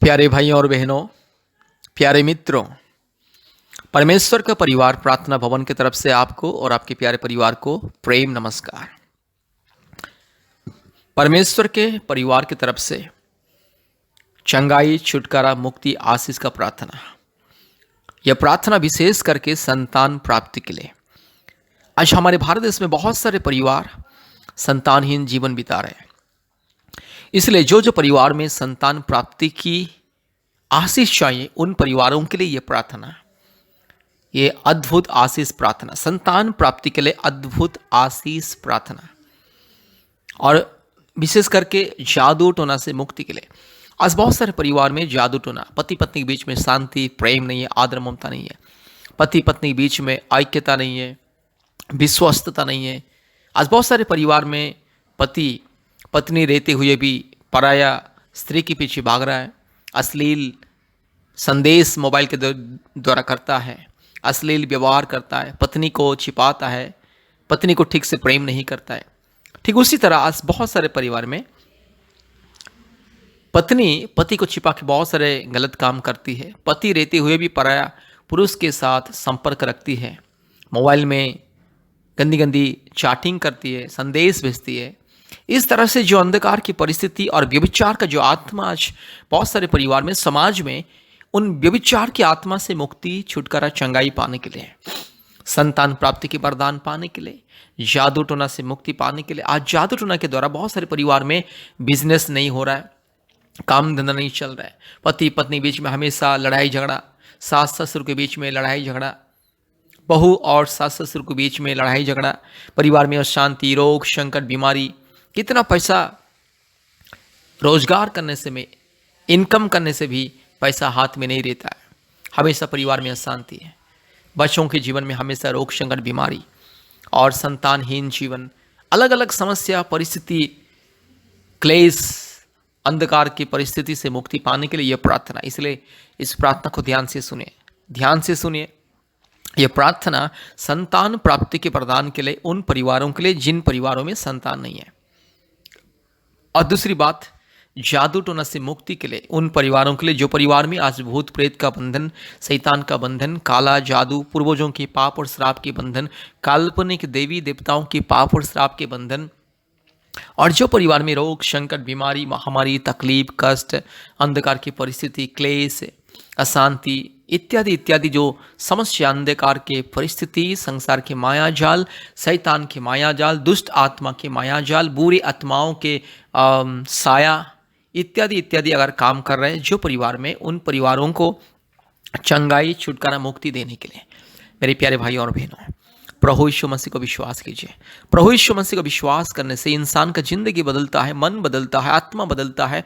प्यारे भाइयों और बहनों, प्यारे मित्रों, परमेश्वर का परिवार प्रार्थना भवन की तरफ से आपको और आपके प्यारे परिवार को प्रेम नमस्कार। परमेश्वर के परिवार की तरफ से चंगाई, छुटकारा, मुक्ति, आशीष का प्रार्थना। यह प्रार्थना विशेष करके संतान प्राप्ति के लिए। आज हमारे भारत देश में बहुत सारे परिवार संतानहीन जीवन बिता रहे हैं। इसलिए जो परिवार में संतान प्राप्ति की आशीष चाहिए, उन परिवारों के लिए यह प्रार्थना, ये अद्भुत आशीष प्रार्थना, संतान प्राप्ति के लिए अद्भुत आशीष प्रार्थना, और विशेष करके जादू टोना से मुक्ति के लिए। आज बहुत सारे परिवार में जादू टोना, पति पत्नी के बीच में शांति, प्रेम नहीं है, आदर ममता नहीं है, पति पत्नी के बीच में ऐक्यता नहीं है, विश्वस्तता नहीं है। आज बहुत सारे परिवार में पति पत्नी रहते हुए भी पराया स्त्री के पीछे भाग रहा है, अश्लील संदेश मोबाइल के द्वारा करता है, अश्लील व्यवहार करता है, पत्नी को छिपाता है, पत्नी को ठीक से प्रेम नहीं करता है। ठीक उसी तरह आज बहुत सारे परिवार में पत्नी पति को छिपा के बहुत सारे गलत काम करती है, पति रहते हुए भी पराया पुरुष के साथ संपर्क रखती है, मोबाइल में गंदी गंदी चैटिंग करती है, संदेश भेजती है। इस तरह से जो अंधकार की परिस्थिति और व्यभिचार का जो आत्मा आज बहुत सारे परिवार में, समाज में, उन व्यभिचार की आत्मा से मुक्ति, छुटकारा, चंगाई पाने के लिए, संतान प्राप्ति के वरदान पाने के लिए, जादू टोना से मुक्ति पाने के लिए। आज जादू टोना के द्वारा बहुत सारे परिवार में बिजनेस नहीं हो रहा है, काम धंधा नहीं चल रहा है, पति पत्नी बीच में हमेशा लड़ाई झगड़ा, सास ससुर के बीच में लड़ाई झगड़ा, बहू और सास ससुर के बीच में लड़ाई झगड़ा, परिवार में अशांति, रोग, संकट, बीमारी। कितना पैसा रोजगार करने से में, इनकम करने से भी पैसा हाथ में नहीं रहता है, हमेशा परिवार में अशांति है, बच्चों के जीवन में हमेशा रोग, संकट, बीमारी और संतानहीन जीवन, अलग अलग समस्या, परिस्थिति, क्लेश, अंधकार की परिस्थिति से मुक्ति पाने के लिए यह प्रार्थना। इसलिए इस प्रार्थना को ध्यान से सुनिए, ध्यान से सुनिए। यह प्रार्थना संतान प्राप्ति के प्रदान के लिए उन परिवारों के लिए जिन परिवारों में संतान नहीं है, और दूसरी बात, जादू टोना से मुक्ति के लिए उन परिवारों के लिए जो परिवार में आज भूत प्रेत का बंधन, शैतान का बंधन, काला जादू, पूर्वजों के पाप और श्राप के बंधन, काल्पनिक देवी देवताओं के पाप और श्राप के बंधन, और जो परिवार में रोग, संकट, बीमारी, महामारी, तकलीफ, कष्ट, अंधकार की परिस्थिति, क्लेश, अशांति इत्यादि इत्यादि जो समस्या, अंधकार के परिस्थिति, संसार के माया जाल, शैतान के माया जाल, दुष्ट आत्मा के माया जाल, बुरी आत्माओं के साया इत्यादि इत्यादि अगर काम कर रहे हैं जो परिवार में, उन परिवारों को चंगाई, छुटकारा, मुक्ति देने के लिए मेरे प्यारे भाइयों और बहनों, प्रभु यीशु मसीह को विश्वास कीजिए। प्रभु यीशु मसीह को विश्वास करने से इंसान का जिंदगी बदलता है, मन बदलता है, आत्मा बदलता है,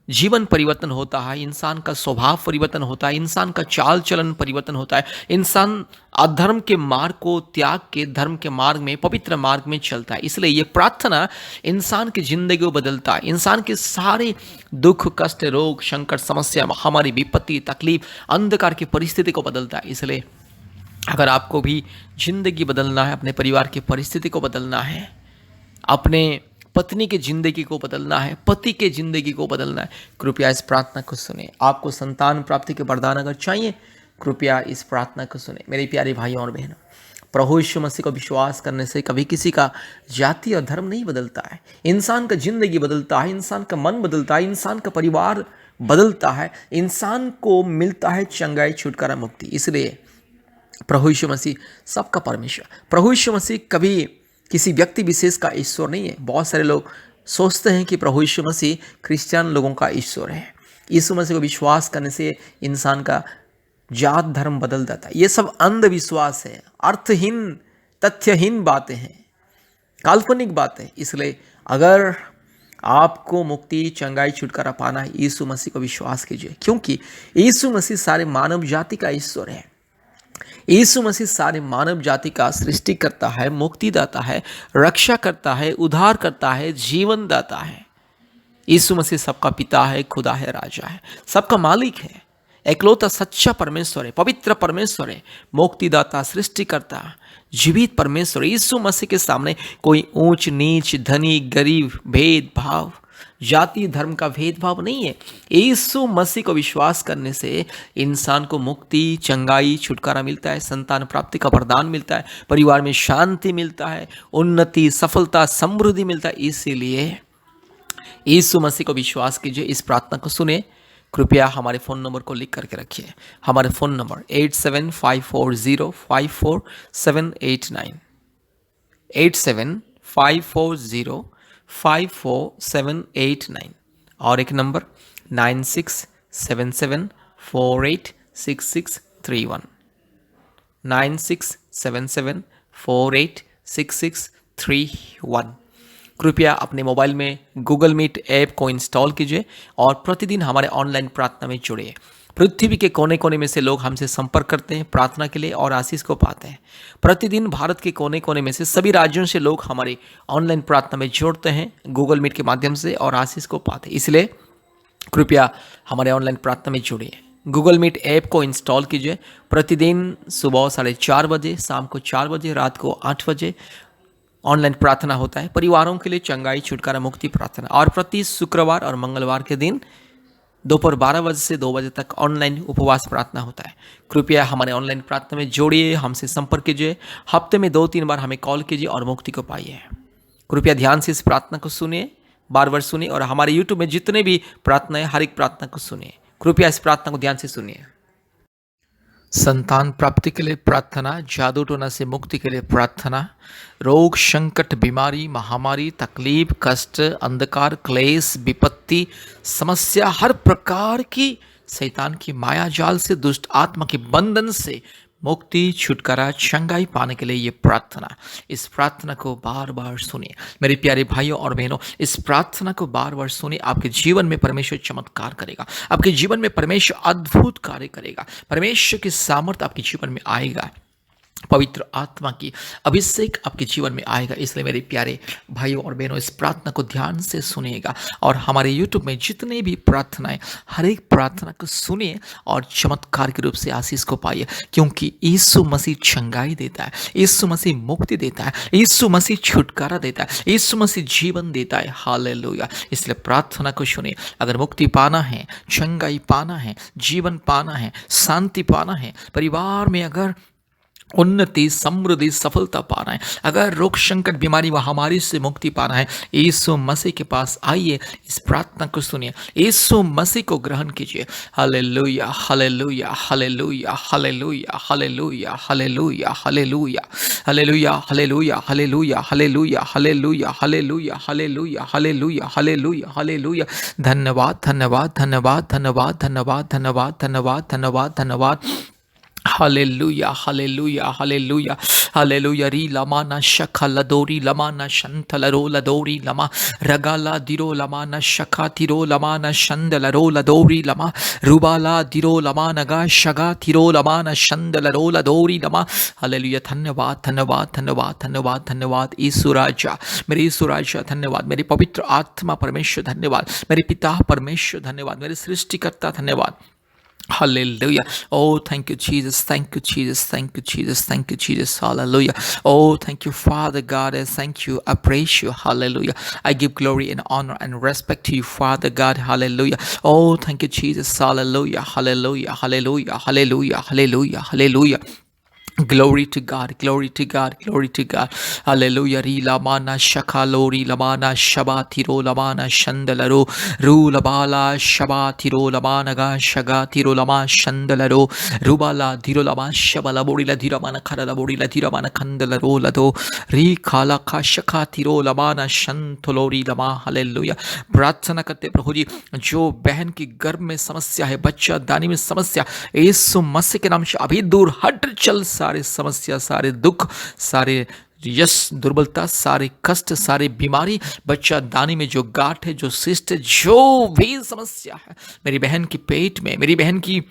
जीवन परिवर्तन होता है, इंसान का स्वभाव परिवर्तन होता है, इंसान का चाल चलन परिवर्तन होता है, इंसान अधर्म के मार्ग को त्याग के धर्म के मार्ग में, पवित्र मार्ग में चलता है। इसलिए ये प्रार्थना इंसान की जिंदगी को बदलता है, इंसान के सारे दुख, कष्ट, रोग, संकट, समस्या, महामारी, विपत्ति, तकलीफ, अंधकार की परिस्थिति को बदलता है। इसलिए अगर आपको भी जिंदगी बदलना है, अपने परिवार की परिस्थिति को बदलना है, अपने पत्नी की जिंदगी को बदलना है, पति के जिंदगी को बदलना है, कृपया इस प्रार्थना को सुने। आपको संतान प्राप्ति के वरदान अगर चाहिए, कृपया इस प्रार्थना को सुने। मेरे प्यारे भाइयों और बहनों, प्रभु यीशु मसीह को विश्वास करने से कभी किसी का जाति और धर्म नहीं बदलता है, इंसान का जिंदगी बदलता है, इंसान का मन बदलता है, इंसान का परिवार बदलता है, इंसान को मिलता है चंगाई, छुटकारा, मुक्ति। इसलिए प्रभु यीशु मसीह सबका परमेश्वर, प्रभु यीशु मसीह कभी किसी व्यक्ति विशेष का ईश्वर नहीं है। बहुत सारे लोग सोचते हैं कि प्रभु यीशु मसीह क्रिश्चियन लोगों का ईश्वर है। यीशु मसीह को विश्वास करने से इंसान का जात धर्म बदल जाता है। ये सब अंधविश्वास है, अर्थहीन, तथ्यहीन बातें हैं, काल्पनिक बातें। इसलिए अगर आपको मुक्ति, चंगाई, छुटकारा पाना है, यीशु मसीह को विश्वास कीजिए, क्योंकि यीशु मसीह सारे मानव जाति का ईश्वर है। यीशु मसीह सारे मानव जाति का सृष्टि करता है, मुक्ति दाता है, रक्षा करता है, उद्धार करता है, जीवन दाता है। यीशु मसीह सबका पिता है, खुदा है, राजा है, सबका मालिक है, एकलौता सच्चा परमेश्वर है, पवित्र परमेश्वर है, मुक्तिदाता, सृष्टिकर्ता, जीवित परमेश्वर। यीशु मसीह के सामने कोई ऊंच नीच, धनी गरीब, भेदभाव, जाति धर्म का भेदभाव नहीं है। यीशु मसीह को विश्वास करने से इंसान को मुक्ति, चंगाई, छुटकारा मिलता है, संतान प्राप्ति का वरदान मिलता है, परिवार में शांति मिलता है, उन्नति, सफलता, समृद्धि मिलता है। इसीलिए यीशु मसीह को विश्वास कीजिए, इस प्रार्थना को सुने। कृपया हमारे फ़ोन नंबर को लिख करके रखिए। हमारे फ़ोन नंबर 8754054789, 8754054789, और एक नंबर 9677486631, 9677486631। कृपया अपने मोबाइल में गूगल मीट ऐप को इंस्टॉल कीजिए और प्रतिदिन हमारे ऑनलाइन प्रार्थना में जुड़िए। पृथ्वी के कोने कोने में से लोग हमसे संपर्क करते हैं प्रार्थना के लिए और आशीष को पाते हैं। प्रतिदिन भारत के कोने कोने में से सभी राज्यों से लोग हमारी ऑनलाइन प्रार्थना में जुड़ते हैं गूगल मीट के माध्यम से और आशीष को पाते हैं। इसलिए कृपया हमारे ऑनलाइन प्रार्थना में जुड़िए। गूगल मीट ऐप को इंस्टॉल कीजिए। प्रतिदिन सुबह 4:30 बजे, शाम को 4 बजे, रात को 8 बजे ऑनलाइन प्रार्थना होता है। परिवारों के लिए चंगाई, छुटकारा, मुक्ति प्रार्थना। और प्रति शुक्रवार और मंगलवार के दिन दोपहर 12 बजे से 2 बजे तक ऑनलाइन उपवास प्रार्थना होता है। कृपया हमारे ऑनलाइन प्रार्थना में जोड़िए, हमसे संपर्क कीजिए। हफ्ते में 2-3 बार हमें कॉल कीजिए और मुक्ति को पाइए। कृपया ध्यान से इस प्रार्थना को सुनिए, बार बार सुनिए, और हमारे यूट्यूब में जितने भी प्रार्थना है हर एक प्रार्थना को सुनिए। कृपया इस प्रार्थना को ध्यान से सुनिए। संतान प्राप्ति के लिए प्रार्थना, जादू टोना से मुक्ति के लिए प्रार्थना, रोग, संकट, बीमारी, महामारी, तकलीफ, कष्ट, अंधकार, क्लेश, विपत्ति, समस्या, हर प्रकार की शैतान की माया जाल से, दुष्ट आत्मा के बंधन से मुक्ति, छुटकारा, चंगाई पाने के लिए ये प्रार्थना। इस प्रार्थना को बार बार सुनिए मेरे प्यारे भाइयों और बहनों। इस प्रार्थना को बार बार सुनिए। आपके जीवन में परमेश्वर चमत्कार करेगा, आपके जीवन में परमेश्वर अद्भुत कार्य करेगा, परमेश्वर की सामर्थ्य आपके जीवन में आएगा, पवित्र आत्मा की अभिषेक आपके जीवन में आएगा। इसलिए मेरे प्यारे भाइयों और बहनों, इस प्रार्थना को ध्यान से सुनिएगा और हमारे यूट्यूब में जितने भी प्रार्थनाएं, हर एक प्रार्थना को सुनिए और चमत्कार के रूप से आशीष को पाइए, क्योंकि यीशु मसीह चंगाई देता है, यीशु मसीह मुक्ति देता है, यीशु मसीह छुटकारा देता है, यीशु मसीह जीवन देता है। हालेलुया। इसलिए प्रार्थना को सुनिए। अगर मुक्ति पाना है, चंगाई पाना है, जीवन पाना है, शांति पाना है, परिवार में अगर उन्नति, समृद्धि, सफलता पाना है, अगर रोग, संकट, बीमारी, महामारी से मुक्ति पाना है, यीशु मसीह के पास आइए, इस प्रार्थना को सुनिए, यीशु मसीह को ग्रहण कीजिए। Hallelujah, hallelujah, hallelujah, hallelujah, hallelujah, hallelujah, hallelujah, hallelujah, hallelujah, hallelujah, hallelujah, hallelujah, hallelujah, hallelujah, hallelujah, hallelujah, hallelujah. धन्यवाद, धन्यवाद, धन्यवाद, धन्यवाद, धन्यवाद, धन्यवाद, धन्यवाद, धन्यवाद, धन्यवाद। Hallelujah, hallelujah, hallelujah, hallelujah. री लमा न शखा लदोरी लमा न शंथ लरो लदोरी लमा रगाला दिरो लमा न शखा तिरो लमा न शंद लरो लदोरी लमा रुबाला दिरो लमा नगा शगा तिरो लमा न शंद लरो लदोरी लमा। हालेलुया। धन्यवाद, धन्यवाद, धन्यवाद, धन्यवाद, धन्यवाद। यीशु राजा, मेरे यीशु राजा धन्यवाद, मेरी पवित्र आत्मा परमेश्वर धन्यवाद, मेरे पिता परमेश्वर धन्यवाद, मेरे सृष्टिकर्ता धन्यवाद। Hallelujah. Oh, thank you, Jesus. Thank you, Jesus. Thank you, Jesus. Thank you, Jesus. Hallelujah. Oh, thank you, Father God. I thank you. I praise you. Hallelujah. I give glory and honor and respect to you, Father God. Hallelujah. Oh, thank you, Jesus. Hallelujah. Hallelujah. Hallelujah. Hallelujah. Hallelujah. Hallelujah. Glory to God, glory to God, glory to God. Hallelujah. Ri lamana shakalori lamana shabatiro lamana shandalaro ru labala shabatiro lamana ga shagatiro lama shandalaro rubala diro lama shabala bori la dira mana kharala bori la dira mana khandalaro lado ri khala ka shakatiro lamana shantolori lama। Hallelujah. प्रार्थना करते प्रभु जी, जो बहन की गर्भ में समस्या है, बच्चा दानी में समस्या, यीशु मसीह के नाम से अभी दूर हट चल। सारे समस्या, सारे दुख, सारे यस दुर्बलता, सारे कष्ट, सारे बीमारी, बच्चा दानी में जो गांठ है, जो सिस्ट है, जो भी समस्या है मेरी बहन की पेट में, मेरी बहन की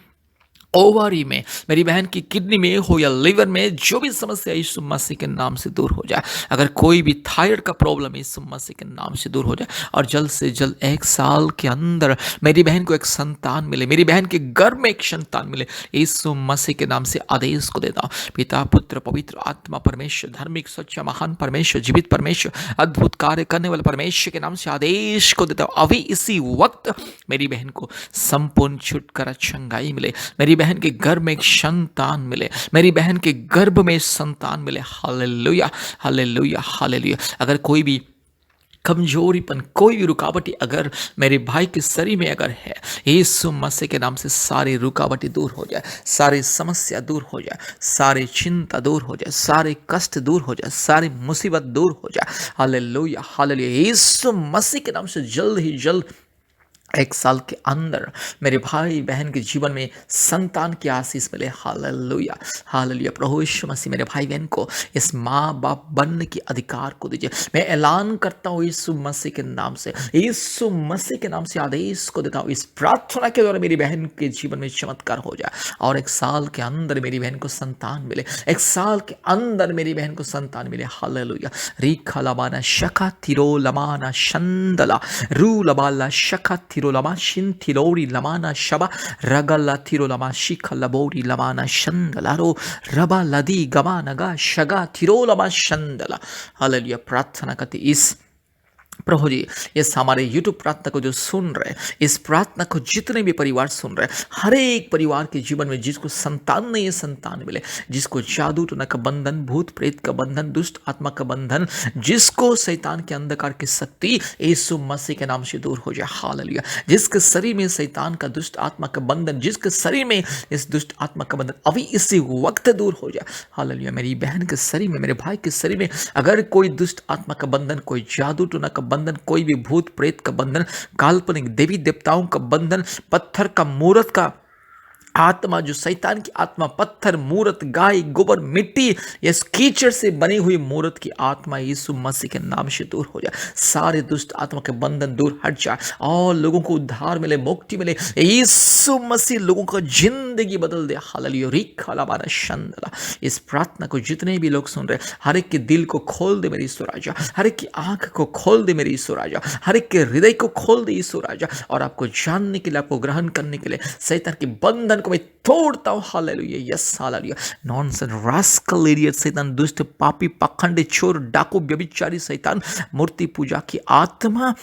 ओवरी में, मेरी बहन की किडनी में हो या लिवर में, जो भी समस्या यीशु मसीह के नाम से दूर हो जाए। अगर कोई भी थायराइड का प्रॉब्लम यीशु मसीह के नाम से दूर हो जाए, और जल्द से जल्द 1 साल के अंदर मेरी बहन को एक संतान मिले, मेरी बहन के गर्भ में एक संतान मिले। यीशु मसीह के नाम से आदेश को देता हूँ। पिता, पुत्र, पवित्र आत्मा, परमेश्वर, धार्मिक, सच्चा, महान परमेश्वर, जीवित परमेश्वर, अद्भुत कार्य करने वाले परमेश्वर के नाम से आदेश को देता हूँ। अभी इसी वक्त मेरी बहन को संपूर्ण छुटकारा, चंगाई मिले। मेरी बहन के गर्भ में एक संतान मिले, मेरी बहन के गर्भ में संतान मिले। Hallelujah, hallelujah, hallelujah. अगर कोई भी कमजोरीपन, कोई भी रुकावटी अगर मेरे भाई के शरीर में अगर है, यीशु मसीह के नाम से सारी रुकावटें दूर हो जाए, सारी समस्या दूर हो जाए, सारी चिंता दूर हो जाए, सारे कष्ट दूर हो जाए, सारी मुसीबत दूर हो जाए। Hallelujah, hallelujah. यीशु मसीह के नाम से जल्द ही जल्द 1 साल के अंदर मेरे भाई बहन के जीवन में संतान की आशीष मिले। Hallelujah, hallelujah. प्रभु यीशु मसीह मेरे भाई बहन को इस माँ बाप बनने के अधिकार को दीजिए। मैं ऐलान करता हूँ यीशु मसीह के नाम से, यीशु मसीह के नाम से आदेश को देता हूँ। इस प्रार्थना के द्वारा मेरी बहन के जीवन में चमत्कार हो जाए, और 1 साल के अंदर मेरी बहन को संतान मिले, 1 साल के अंदर मेरी बहन को संतान मिले। हालेलुया। रीखा लबाना शका तिरो लमाना शंदला रू लबाला शका lama shin tilori lamana shaba ragala tiro lama shika labori lamana shandalaro raba ladi gamana ga shaga tiro lama shandala। Hallelujah. प्रार्थना करते इस प्रभु जी, इस हमारे YouTube प्रार्थना को जो सुन रहे, इस प्रार्थना को जितने भी परिवार सुन रहे, हर एक परिवार के जीवन में जिसको संतान नहीं है संतान मिले, जिसको जादू टोना का बंधन, भूत प्रेत का बंधन, दुष्ट आत्मा का बंधन, जिसको शैतान के अंधकार की शक्ति यीशु मसीह के नाम से दूर हो जाए। हालेलुया। जिसके शरीर में शैतान का दुष्ट आत्मा का बंधन, जिसके शरीर में इस दुष्ट आत्मा का बंधन अभी इसी वक्त दूर हो जाए। हालेलुया। मेरी बहन के शरीर में, मेरे भाई के शरीर में अगर कोई दुष्ट आत्मा का बंधन, कोई जादू टोना का बंधन, कोई भी भूत प्रेत का बंधन, काल्पनिक देवी देवताओं का बंधन, पत्थर का मूर्त का आत्मा, जो शैतान की आत्मा, पत्थर, मूर्त, गाय, गोबर, मिट्टी, इस कीचड़ से बनी हुई मूर्त की आत्मा यीशु मसीह के नाम से दूर हो जाए। सारे दुष्ट आत्मा के बंधन दूर हट जाए और लोगों को उद्धार मिले, मुक्ति मिले। यीशु मसीह लोगों का जिंदगी बदल दे। हालेलुया। रिखा लबाना शंदला। इस प्रार्थना को जितने भी लोग सुन रहे, हर एक के दिल को खोल दे मेरे ईश्वर राजा, हर एक की आंख को खोल दे मेरे ईश्वर राजा, हर एक के हृदय को खोल दे ईश्वर राजा, और आपको जानने के लिए, आपको ग्रहण करने के लिए शैतान के बंधन को मैं तोड़ता हूं। Hallelujah. Yes, hallelujah. Nonsense, rascal idiot शैतान, दुष्ट, पापी, पाखंडी, चोर, डाकू, व्यभिचारी शैतान, मूर्ति पूजा की आत्मा,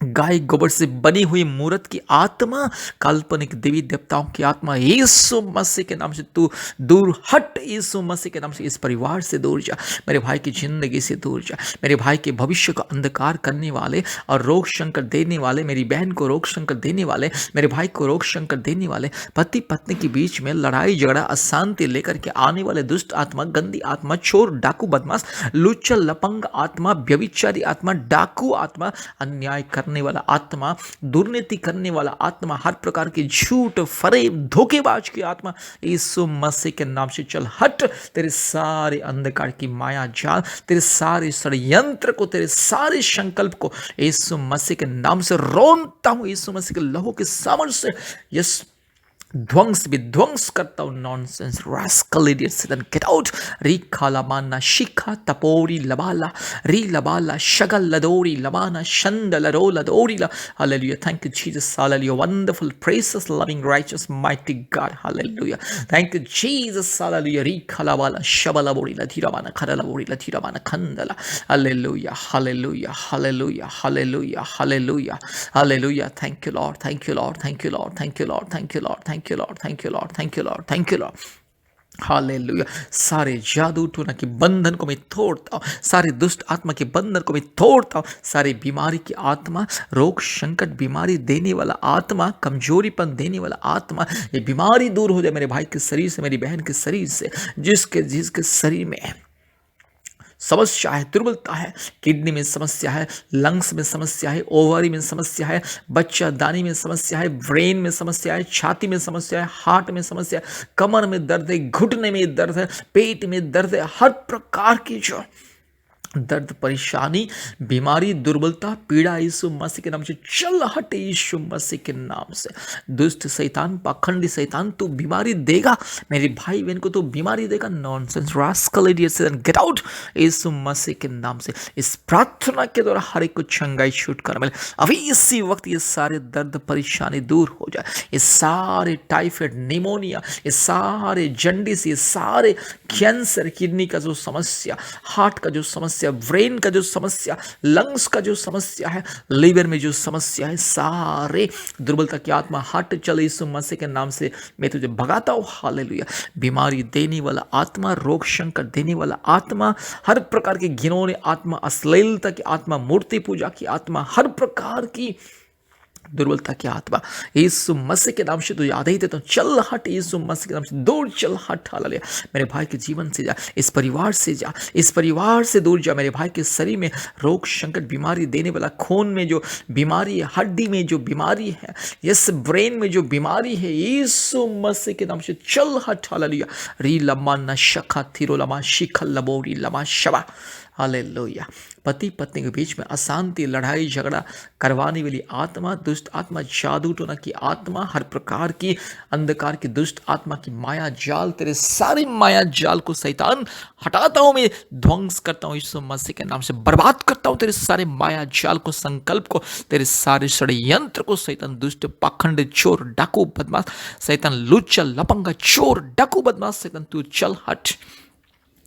गाय गोबर से बनी हुई मूर्त की आत्मा, काल्पनिक देवी देवताओं की आत्मा, यीशु मसीह के नाम से तू दूर हट। यीशु मसीह के नाम से इस परिवार से दूर जा, मेरे भाई की जिंदगी से दूर जा। मेरे भाई के भविष्य को अंधकार करने वाले और रोग संकट देने वाले, मेरी बहन को रोग संकट देने वाले, मेरे भाई को रोग संकट देने वाले, पति पत्नी के बीच में लड़ाई झगड़ा, अशांति लेकर के आने वाले दुष्ट आत्मा, गंदी आत्मा, चोर, डाकू, बदमाश, लुच्चा, लपंग आत्मा, व्यभिचारी आत्मा, डाकू आत्मा, अन्याय करने वाला आत्मा, दुर्नीति करने वाला आत्मा, हर प्रकार की झूठ, फरेब, धोखेबाज की आत्मा, यीशु मसीह के नाम से चल हट। तेरे सारे अंधकार की माया जाल, तेरे सारे षड्यंत्र को, तेरे सारे संकल्प को यीशु मसीह के नाम से रोनता हूं। यीशु मसीह के लहू के सामर्थ्य से यस ध्वंस विध्वंस करता हूं। नॉनसेंस, रास्कल इडियट सैतान, गेट आउट। रीखा लबाना शिखा तपोरी लबाला री लबाला शगल लदोरी लबाना शंद लरो लदोरी ला। Hallelujah. Thank you Jesus. Hallelujah. Wonderful, precious, loving, righteous, mighty God. Hallelujah. Thank you Jesus. Hallelujah. रीखा लबाला शबला बोरी ला धीराबाना खरला बोरी ला धीराबाना खंदला। Hallelujah, hallelujah, hallelujah, hallelujah, hallelujah, hallelujah. Thank you Lord, thank you Lord, thank you Lord, thank you Lord, thank you Lord, thank you Lord, thank you Lord, thank you Lord, thank you Lord. Hallelujah. सारे जादू टोना के बंधन को मैं तोड़ता हूँ, सारे दुष्ट आत्मा के बंधन को मैं तोड़ता हूँ, सारी बीमारी की आत्मा, रोग संकट, बीमारी देने वाला आत्मा, कमजोरीपन देने वाला आत्मा, ये बीमारी दूर हो जाए मेरे भाई के शरीर से, मेरी बहन के शरीर से। जिसके शरीर में समस्या है, दुर्बलता है, किडनी में समस्या है, लंग्स में समस्या है, ओवरी में समस्या है, बच्चा दानी में समस्या है, ब्रेन में समस्या है, छाती में समस्या है, हार्ट में समस्या है, कमर में दर्द है, घुटने में दर्द है, पेट में दर्द है, हर प्रकार की जो दर्द, परेशानी, बीमारी, दुर्बलता, पीड़ा यीशु मसीह के नाम से चल हट, यीशु मसीह के नाम से। दुष्ट शैतान, पाखंडी शैतान, तू बीमारी देगा मेरे भाई बहन को, तू बीमारी देगा। नॉनसेंस रास्कल इडियट शैतान, गेट आउट यीशु मसीह के नाम से। इस प्रार्थना के द्वारा हर एक को चंगाई छुटकारा मिले अभी इसी वक्त। ये सारे दर्द परेशानी दूर हो जाए, ये सारे टाइफाइड, निमोनिया, ये सारे जंडिस, ये सारे कैंसर, किडनी का जो समस्या, हार्ट का जो समस्या, ब्रेन का जो समस्या, लंग्स का जो समस्या है, लीवर में जो समस्या है, सारे दुर्बलता की आत्मा हट चले यीशु मसीह के नाम से। मैं तुझे भगाता हूँ, हालेलुया। बीमारी देने वाला आत्मा, रोग संकट देने वाला आत्मा, हर प्रकार की घिनौनी आत्मा, अश्लीलता की आत्मा, मूर्ति पूजा की आत्मा, हर प्रकार की दुर्बलता की आत्मा यीशु मसीह के नाम से तुझे आदेश देता हूं, चल हट यीशु मसीह के नाम से, दूर चल हट। हालेलुया। मेरे भाई के जीवन से जा, इस परिवार से जा, इस परिवार से दूर जा। मेरे भाई के शरीर में रोग संकट, बीमारी देने वाला, खून में जो बीमारी है, हड्डी में जो बीमारी है, यस ब्रेन में जो बीमारी है, यीशु मसीह के नाम से चल हट। हालेलुया। री लम्मा न शखा थिरो लमा शिखल लबोरी लमा शबा। हालेलुया। पति पत्नी के बीच में अशांति, लड़ाई झगड़ा करवाने वाली आत्मा, दुष्ट आत्मा, जादू टोना की आत्मा, हर प्रकार की अंधकार की दुष्ट आत्मा की माया जाल, तेरे सारे माया जाल को शैतान हटाता हूं, मैं ध्वंस करता हूं यीशु मसीह के नाम से, बर्बाद करता हूं तेरे सारे माया जाल को, संकल्प को, तेरे सारे षड्यंत्र को। शैतान दुष्ट, पाखंड, चोर, डाकू, बदमाश, शैतान लुच्चा, लपंगा, चोर, डाकू, बदमाश, शैतान तू चल हट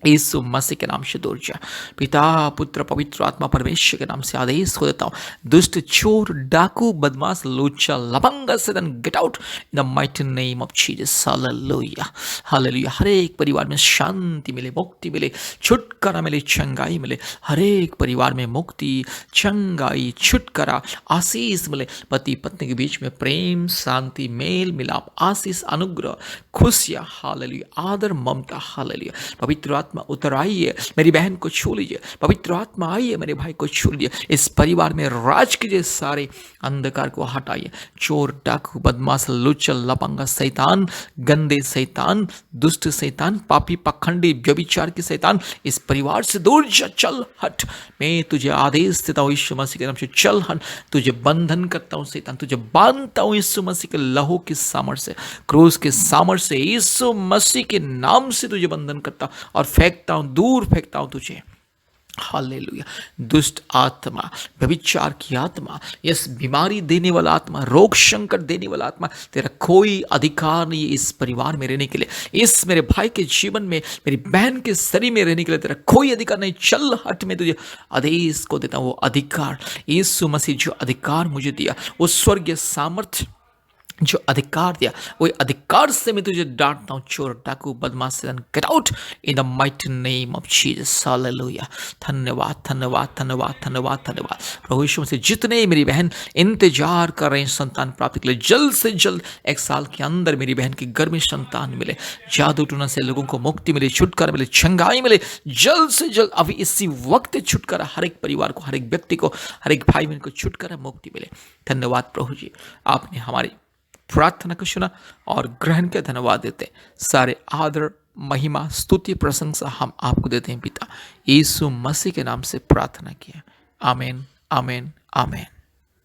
यीशु मसीह के नाम से दूर जा। पिता, पुत्र, पवित्र आत्मा, परमेश्वर के नाम से आदेश हो देता हूं, दुष्ट, चोर, डाकू, बदमाश, लुच्चा, लफंगा, सैतान, get out in the mighty name of Jesus. Hallelujah, hallelujah. हर एक परिवार में शांति मिले, मुक्ति मिले, छुटकारा मिले, चंगाई मिले। हर एक परिवार में मुक्ति, चंगाई, छुटकारा, आशीष मिले। पति पत्नी के बीच में प्रेम, शांति, मेल मिलाप, आशीष, अनुग्रह, खुशियां, हालेलुया, आदर, ममता, हालेलुया। पवित्र आत्मा उतर आइए, मेरी बहन को छू लीजिए। पवित्र आत्मा आइए, मेरे भाई को छू लीजिए। इस परिवार में राज कीजिए, सारे अंधकार को हटाइए। चोर, डाकू, बदमाश, लुच्चल, लपंगा, शैतान, गंदे शैतान, दुष्ट शैतान, पापी, पाखंडी, व्यभिचार की शैतान, इस परिवार से दूर जा, चल हट। मैं तुझे आदेश देता हूँ यीशु मसीह के नाम से, चल हट। तुझे बंधन करता हूँ शैतान, तुझे बांधता हूँ यीशु मसीह के लहू के सामर्थ्य से, क्रूस के सामर्थ्य से, यीशु मसीह के नाम से तुझे बंधन करता हूँ और फेंकता हूं, दूर फेंकता हूं तुझे। हालेलुया। दुष्ट आत्मा, व्यभिचार की आत्मा, यस बीमारी देने वाला आत्मा, रोग संकट देने वाला आत्मा, तेरा कोई अधिकार नहीं इस परिवार में रहने के लिए, इस मेरे भाई के जीवन में, मेरी बहन के शरीर में रहने के लिए तेरा कोई अधिकार नहीं। चल हट, मैं तुझे आदेश को देता हूं, वो अधिकार यीशु मसीह जो अधिकार मुझे दिया, वो स्वर्गीय सामर्थ्य जो अधिकार दिया, वही अधिकार से मैं तुझे डांटता हूं, चोर, डाकू, बदमाश, gate out in the mighty name of Jesus. Hallelujah. धन्यवाद, धन्यवाद, धन्यवाद, धन्यवाद, धन्यवाद प्रभु यीशु मसीह। जितने मेरी बहन इंतजार कर रहे हैं संतान प्राप्ति के लिए, जल्द से जल्द 1 साल के अंदर मेरी बहन के घर में संतान मिले, जादू टूना से लोगों को मुक्ति मिले, छुटकारा मिले, चंगाई मिले, जल्द से जल्द अभी इसी वक्त छुटकारा हर एक परिवार को, हर एक व्यक्ति को, हर एक भाई बहन को छुटकारा, मुक्ति मिले। धन्यवाद प्रभु जी, आपने हमारी प्रार्थना को सुना और ग्रहण के धन्यवाद देते। सारे आदर, महिमा, स्तुति, प्रशंसा हम आपको देते हैं पिता, यीशु मसीह के नाम से प्रार्थना किया। आमीन, आमीन, आमीन।